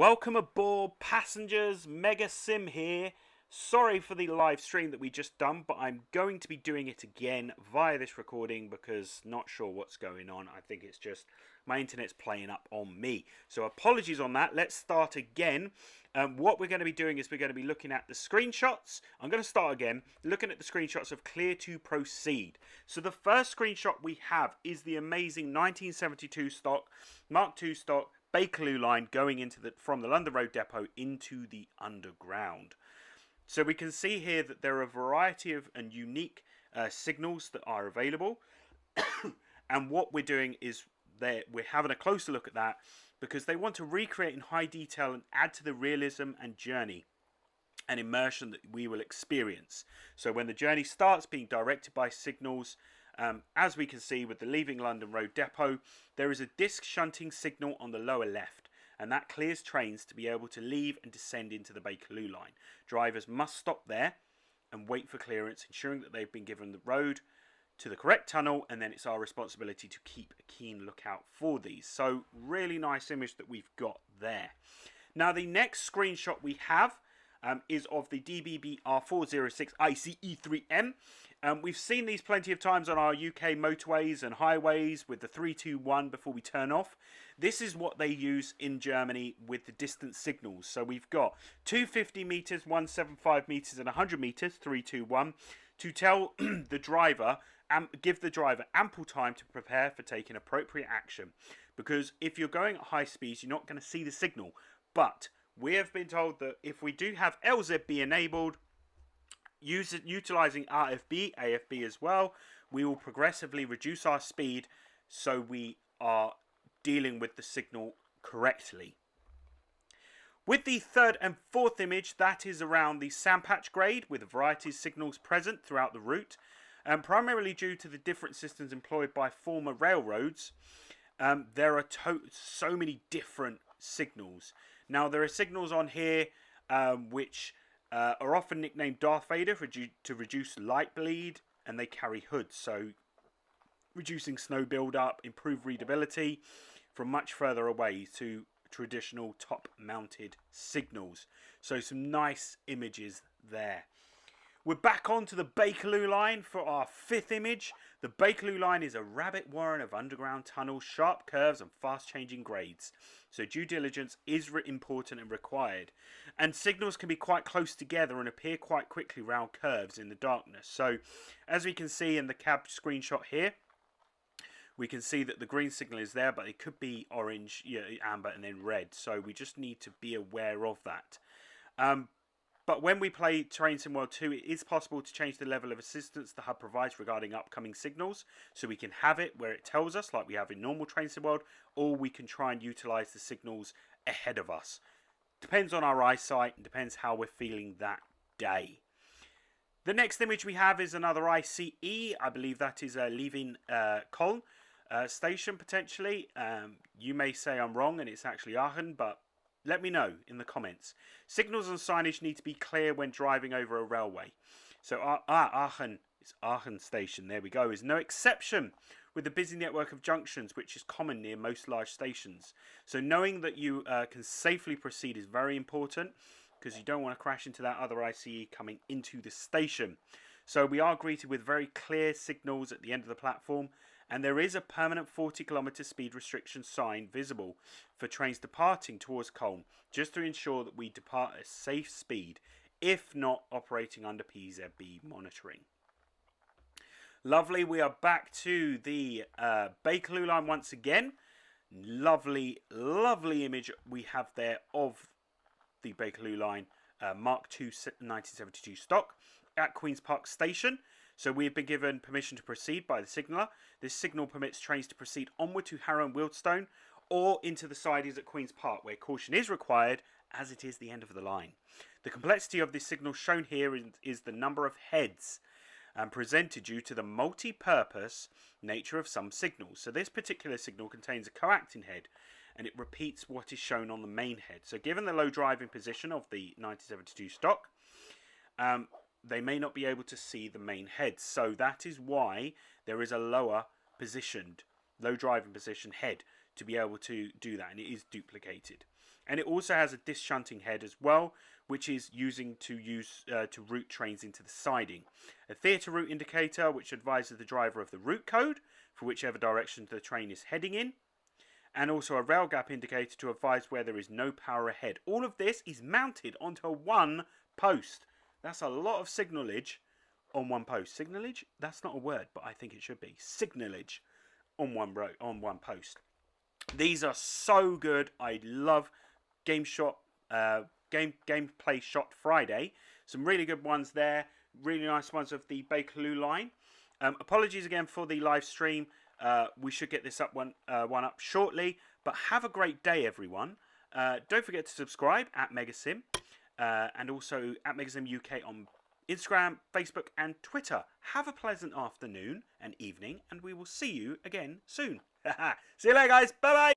Welcome aboard, passengers. Mega Sim here. Sorry for the live stream that we just done, but I'm going to be doing it again via this recording because not sure what's going on. I think it's just my internet's playing up on me. So apologies on that. Let's start again. What we're going to be doing is we're going to be looking at the screenshots. I'm going to start again, looking at the screenshots of Clear to Proceed. So the first screenshot we have is the amazing 1972 stock, Mark II stock, Bakerloo Line going into from the London Road depot into the underground. So we can see here that there are a variety of and unique signals that are available. And what we're doing is we're having a closer look at that because they want to recreate in high detail and add to the realism and journey and immersion that we will experience. So when the journey starts being directed by signals, as we can see with the leaving London Road depot, there is a disc shunting signal on the lower left, and that clears trains to be able to leave and descend into the Bakerloo line. Drivers must stop there and wait for clearance, ensuring that they've been given the road to the correct tunnel, and then it's our responsibility to keep a keen lookout for these. So really nice image that we've got there. Now the next screenshot we have is of the DBB R406 ICE3M. We've seen these plenty of times on our UK motorways and highways with the 321 before we turn off. This is what they use in Germany with the distance signals. So we've got 250 meters, 175 meters and 100 meters, 321, to tell the driver and give the driver ample time to prepare for taking appropriate action. Because if you're going at high speeds, you're not going to see the signal. But we have been told that if we do have LZB enabled, utilizing RFB, AFB as well, we will progressively reduce our speed so we are dealing with the signal correctly. With the third and fourth image, that is around the sandpatch grade with a variety of signals present throughout the route, and primarily due to the different systems employed by former railroads. There are so many different signals. Now there are signals on here which are often nicknamed Darth Vader to reduce light bleed, and they carry hoods, so reducing snow build-up, improve readability from much further away to traditional top-mounted signals. So some nice images there. We're back onto the Bakerloo line for our fifth image. The Bakerloo line is a rabbit warren of underground tunnels, sharp curves and fast-changing grades. So due diligence is important and required. And signals can be quite close together and appear quite quickly round curves in the darkness. So as we can see in the cab screenshot here, we can see that the green signal is there, but it could be orange, amber and then red. So we just need to be aware of that. But when we play Train Sim World 2, it is possible to change the level of assistance the hub provides regarding upcoming signals. So we can have it where it tells us, like we have in normal Train Sim World, or we can try and utilize the signals ahead of us. Depends on our eyesight and depends how we're feeling that day. The next image we have is another ICE. I believe that is leaving Köln station potentially. You may say I'm wrong and it's actually Aachen, but let me know in the comments. Signals and signage need to be clear when driving over a railway. So Aachen, it's Aachen station, there we go, is no exception with the busy network of junctions which is common near most large stations. So knowing that you can safely proceed is very important because you don't want to crash into that other ICE coming into the station. So we are greeted with very clear signals at the end of the platform, and there is a permanent 40km speed restriction sign visible for trains departing towards Köln, just to ensure that we depart at a safe speed, if not operating under PZB monitoring. Lovely, we are back to the Bakerloo line once again. Lovely, lovely image we have there of the Bakerloo line Mark II 1972 stock at Queen's Park Station. So we have been given permission to proceed by the signaller. This signal permits trains to proceed onward to Harrow and Wealdstone or into the sidings at Queen's Park, where caution is required as it is the end of the line. The complexity of this signal shown here is the number of heads presented due to the multi-purpose nature of some signals. So this particular signal contains a coacting head and it repeats what is shown on the main head. So given the low driving position of the 1972 stock, they may not be able to see the main head. So that is why there is a low driving position head to be able to do that, and it is duplicated. And it also has a disshunting head as well, which is to route trains into the siding. A theatre route indicator, which advises the driver of the route code for whichever direction the train is heading in. And also a rail gap indicator to advise where there is no power ahead. All of this is mounted onto one post. That's a lot of signalage on one post. Signalage? That's not a word, but I think it should be. Signalage on one post. These are so good. I love Gameplay Shot Friday. Some really good ones there. Really nice ones of the Bakerloo Line. Apologies again for the live stream. We should get this one up shortly. But have a great day, everyone. Don't forget to subscribe at Megasim. And also at Megasim UK on Instagram, Facebook and Twitter. Have a pleasant afternoon and evening. And we will see you again soon. See you later, guys. Bye-bye.